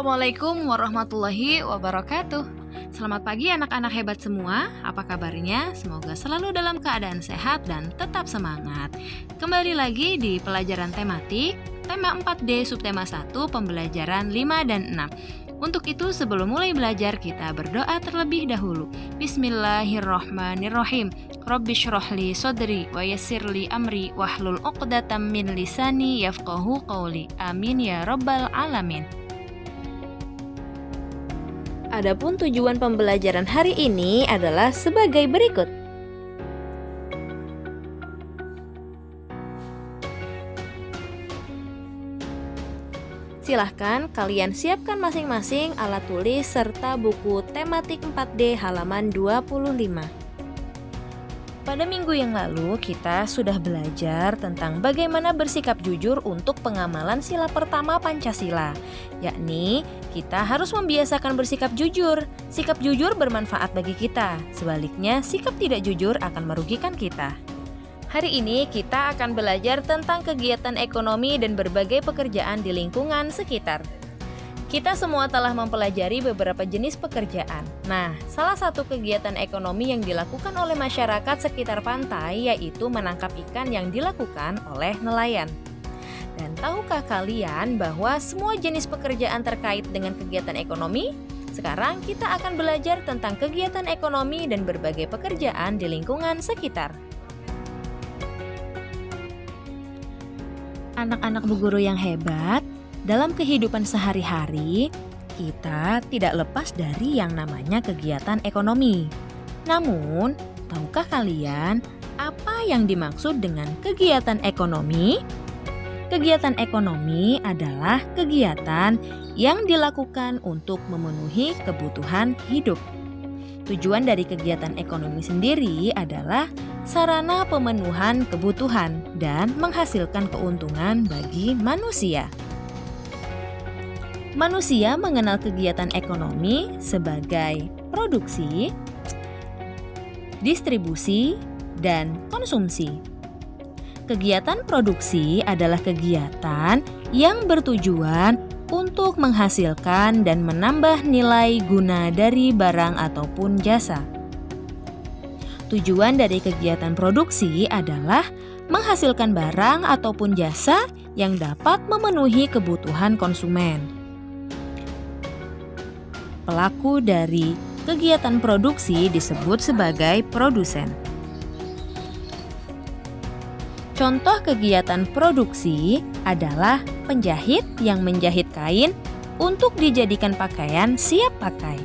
Assalamualaikum warahmatullahi wabarakatuh. Selamat pagi anak-anak hebat semua. Apa kabarnya? Semoga selalu dalam keadaan sehat dan tetap semangat. Kembali lagi di pelajaran tematik, tema 4D subtema 1, pembelajaran 5 dan 6. Untuk itu sebelum mulai belajar kita berdoa terlebih dahulu. Bismillahirrahmanirrahim. Rabbi syrahli sodri wa yassirli amri wahlul uqdatam min lisani yafqahu qawli. Amin ya rabbal alamin. Adapun tujuan pembelajaran hari ini adalah sebagai berikut. Silahkan kalian siapkan masing-masing alat tulis serta buku tematik 4D halaman 25. Pada minggu yang lalu kita sudah belajar tentang bagaimana bersikap jujur untuk pengamalan sila pertama Pancasila, yakni kita harus membiasakan bersikap jujur. Sikap jujur bermanfaat bagi kita, sebaliknya sikap tidak jujur akan merugikan kita. Hari ini kita akan belajar tentang kegiatan ekonomi dan berbagai pekerjaan di lingkungan sekitar. Kita semua telah mempelajari beberapa jenis pekerjaan. Nah, salah satu kegiatan ekonomi yang dilakukan oleh masyarakat sekitar pantai yaitu menangkap ikan yang dilakukan oleh nelayan. Dan tahukah kalian bahwa semua jenis pekerjaan terkait dengan kegiatan ekonomi? Sekarang kita akan belajar tentang kegiatan ekonomi dan berbagai pekerjaan di lingkungan sekitar. Anak-anak Bu Guru yang hebat, dalam kehidupan sehari-hari, kita tidak lepas dari yang namanya kegiatan ekonomi. Namun, tahukah kalian apa yang dimaksud dengan kegiatan ekonomi? Kegiatan ekonomi adalah kegiatan yang dilakukan untuk memenuhi kebutuhan hidup. Tujuan dari kegiatan ekonomi sendiri adalah sarana pemenuhan kebutuhan dan menghasilkan keuntungan bagi manusia. Manusia mengenal kegiatan ekonomi sebagai produksi, distribusi, dan konsumsi. Kegiatan produksi adalah kegiatan yang bertujuan untuk menghasilkan dan menambah nilai guna dari barang ataupun jasa. Tujuan dari kegiatan produksi adalah menghasilkan barang ataupun jasa yang dapat memenuhi kebutuhan konsumen. Pelaku dari kegiatan produksi disebut sebagai produsen. Contoh kegiatan produksi adalah penjahit yang menjahit kain untuk dijadikan pakaian siap pakai.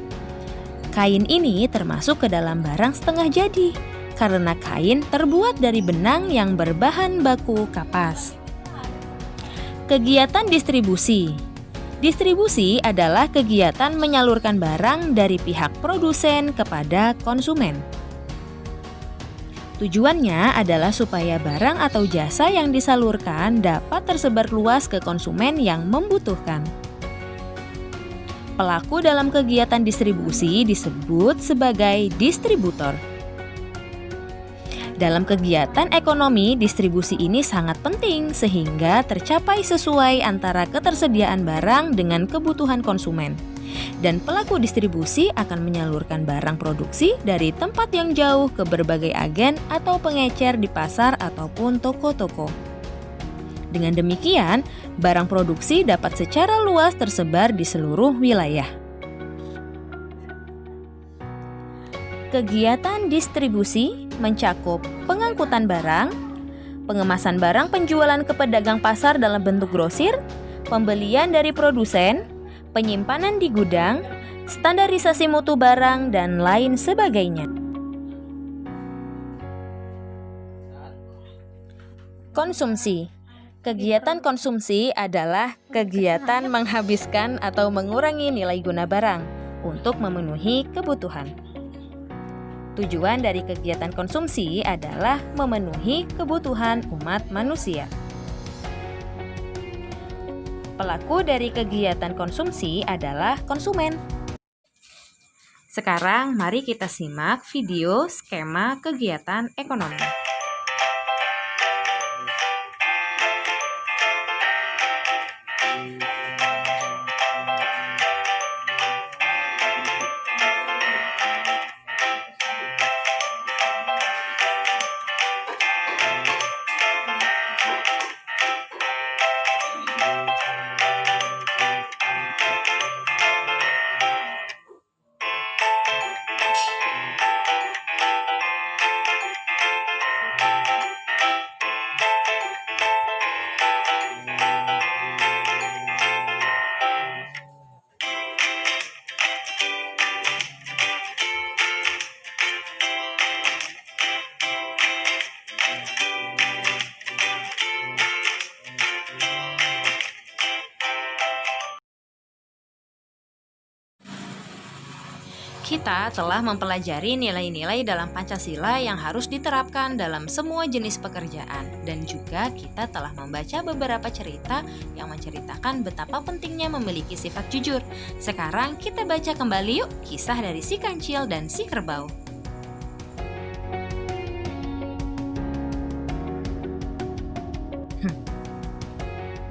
Kain ini termasuk ke dalam barang setengah jadi, karena kain terbuat dari benang yang berbahan baku kapas. Kegiatan distribusi. Distribusi adalah kegiatan menyalurkan barang dari pihak produsen kepada konsumen. Tujuannya adalah supaya barang atau jasa yang disalurkan dapat tersebar luas ke konsumen yang membutuhkan. Pelaku dalam kegiatan distribusi disebut sebagai distributor. Dalam kegiatan ekonomi, distribusi ini sangat penting sehingga tercapai sesuai antara ketersediaan barang dengan kebutuhan konsumen. Dan pelaku distribusi akan menyalurkan barang produksi dari tempat yang jauh ke berbagai agen atau pengecer di pasar ataupun toko-toko. Dengan demikian, barang produksi dapat secara luas tersebar di seluruh wilayah. Kegiatan distribusi mencakup pengangkutan barang, pengemasan barang penjualan ke pedagang pasar dalam bentuk grosir, pembelian dari produsen, penyimpanan di gudang, standarisasi mutu barang, dan lain sebagainya. Konsumsi. Kegiatan konsumsi adalah kegiatan menghabiskan atau mengurangi nilai guna barang untuk memenuhi kebutuhan. Tujuan dari kegiatan konsumsi adalah memenuhi kebutuhan umat manusia. Pelaku dari kegiatan konsumsi adalah konsumen. Sekarang mari kita simak video skema kegiatan ekonomi. Kita telah mempelajari nilai-nilai dalam Pancasila yang harus diterapkan dalam semua jenis pekerjaan, dan juga kita telah membaca beberapa cerita yang menceritakan betapa pentingnya memiliki sifat jujur. Sekarang kita baca kembali yuk kisah dari si kancil dan si kerbau.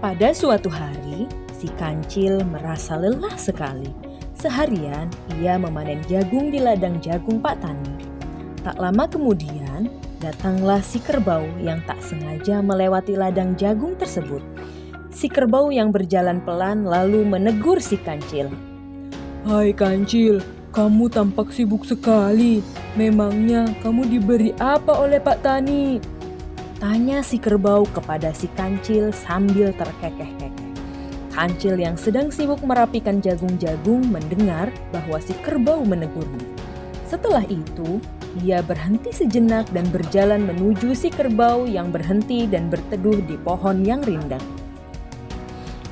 Pada suatu hari, si kancil merasa lelah sekali. Seharian ia memanen jagung di ladang jagung Pak Tani. Tak lama kemudian, datanglah si kerbau yang tak sengaja melewati ladang jagung tersebut. Si kerbau yang berjalan pelan lalu menegur si kancil. "Hai kancil, kamu tampak sibuk sekali. Memangnya kamu diberi apa oleh Pak Tani?" Tanya si kerbau kepada si kancil sambil terkekeh-kekeh. Kancil yang sedang sibuk merapikan jagung-jagung mendengar bahwa si kerbau menegurnya. Setelah itu, dia berhenti sejenak dan berjalan menuju si kerbau yang berhenti dan berteduh di pohon yang rindang.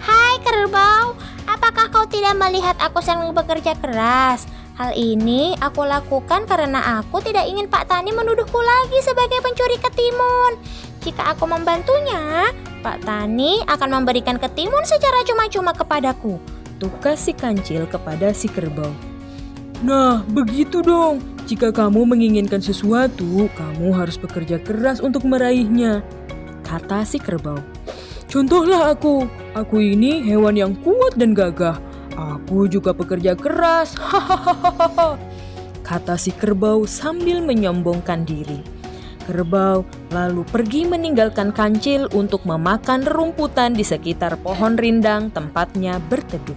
Hai kerbau, apakah kau tidak melihat aku sedang bekerja keras? Hal ini aku lakukan karena aku tidak ingin Pak Tani menuduhku lagi sebagai pencuri ketimun. Jika aku membantunya, Pak Tani akan memberikan ketimun secara cuma-cuma kepadaku. Tukas si kancil kepada si kerbau. "Nah, begitu dong. Jika kamu menginginkan sesuatu, kamu harus bekerja keras untuk meraihnya," kata si kerbau. "Contohlah aku. Aku ini hewan yang kuat dan gagah. Aku juga bekerja keras." Hahaha, kata si kerbau sambil menyombongkan diri. Kerbau lalu pergi meninggalkan kancil untuk memakan rerumputan di sekitar pohon rindang tempatnya berteduh.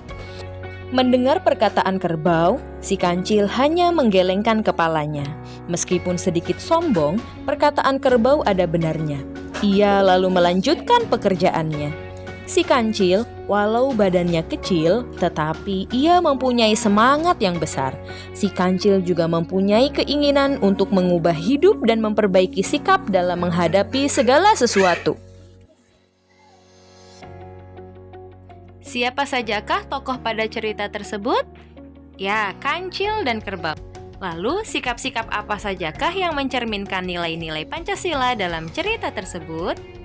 Mendengar perkataan kerbau, si kancil hanya menggelengkan kepalanya. Meskipun sedikit sombong, perkataan kerbau ada benarnya. Ia lalu melanjutkan pekerjaannya. Si kancil, walau badannya kecil, tetapi ia mempunyai semangat yang besar. Si kancil juga mempunyai keinginan untuk mengubah hidup dan memperbaiki sikap dalam menghadapi segala sesuatu. Siapa sajakah tokoh pada cerita tersebut? Ya, kancil dan kerbau. Lalu, sikap-sikap apa sajakah yang mencerminkan nilai-nilai Pancasila dalam cerita tersebut?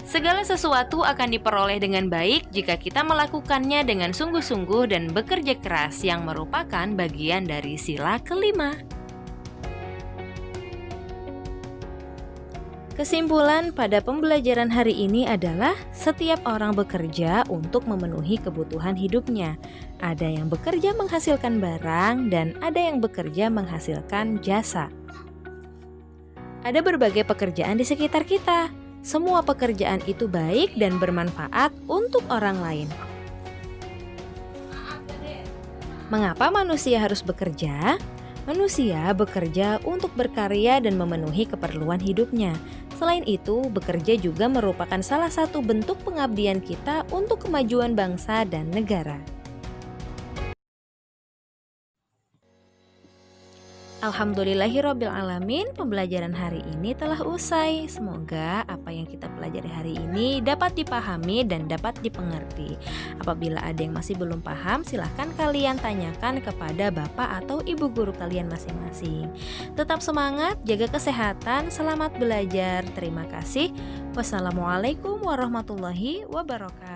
Segala sesuatu akan diperoleh dengan baik jika kita melakukannya dengan sungguh-sungguh dan bekerja keras yang merupakan bagian dari sila kelima. Kesimpulan pada pembelajaran hari ini adalah setiap orang bekerja untuk memenuhi kebutuhan hidupnya. Ada yang bekerja menghasilkan barang dan ada yang bekerja menghasilkan jasa. Ada berbagai pekerjaan di sekitar kita. Semua pekerjaan itu baik dan bermanfaat untuk orang lain. Mengapa manusia harus bekerja? Manusia bekerja untuk berkarya dan memenuhi keperluan hidupnya. Selain itu, bekerja juga merupakan salah satu bentuk pengabdian kita untuk kemajuan bangsa dan negara. Alhamdulillahirrabbilalamin, pembelajaran hari ini telah usai. Semoga apa yang kita pelajari hari ini dapat dipahami dan dapat dipengerti. Apabila ada yang masih belum paham, silahkan kalian tanyakan kepada bapak atau ibu guru kalian masing-masing. Tetap semangat, jaga kesehatan, selamat belajar. Terima kasih. Wassalamualaikum warahmatullahi wabarakatuh.